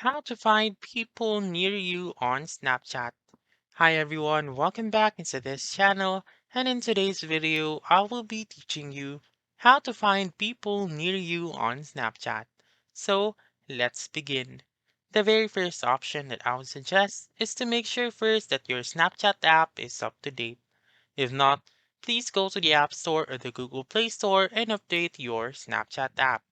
How to find people near you on Snapchat. Hi everyone, welcome back into this channel, and in today's video I will be teaching you how to find people near you on Snapchat. So let's begin. The very first option that I would suggest is to make sure first that your Snapchat app is up to date. If not, please go to the App Store or the Google Play Store and update your Snapchat app.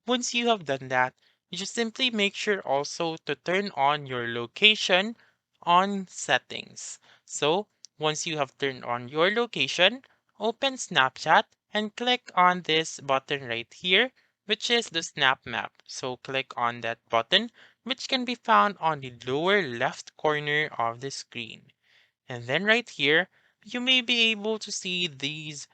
Once you have done that, you just simply make sure also to turn on your location on settings. So once you have turned on your location, open Snapchat and click on this button right here, which is the Snap Map. So click on that button, which can be found on the lower left corner of the screen. And then right here, you may be able to see these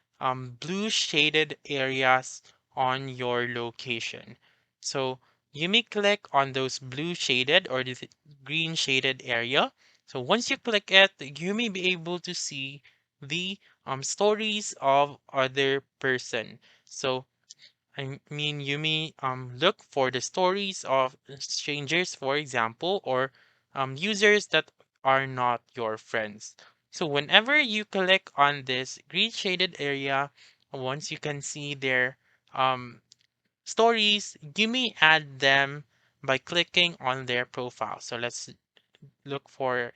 blue shaded areas on your location. So you may click on those blue shaded or the green shaded area. So once you click it, you may be able to see the stories of other person. So I mean, you may look for the stories of strangers, for example, or users that are not your friends. So whenever you click on this green shaded area, once you can see their um, stories, you may add them by clicking on their profile. So let's look for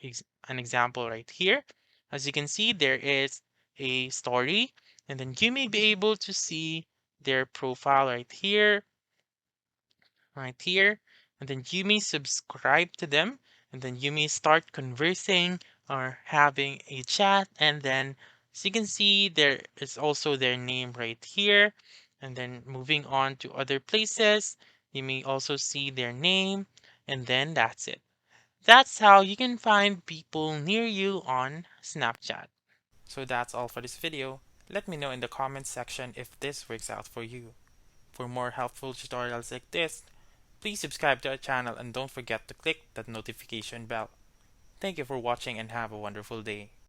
an example right here. As you can see, there is a story, and then you may be able to see their profile right here, and then you may subscribe to them, and then you may start conversing or having a chat, and then as you can see, there is also their name right here, and then moving on to other places, you may also see their name, and then that's it. That's how you can find people near you on Snapchat. So that's all for this video. Let me know in the comments section if this works out for you. For more helpful tutorials like this, please subscribe to our channel and don't forget to click that notification bell. Thank you for watching and have a wonderful day.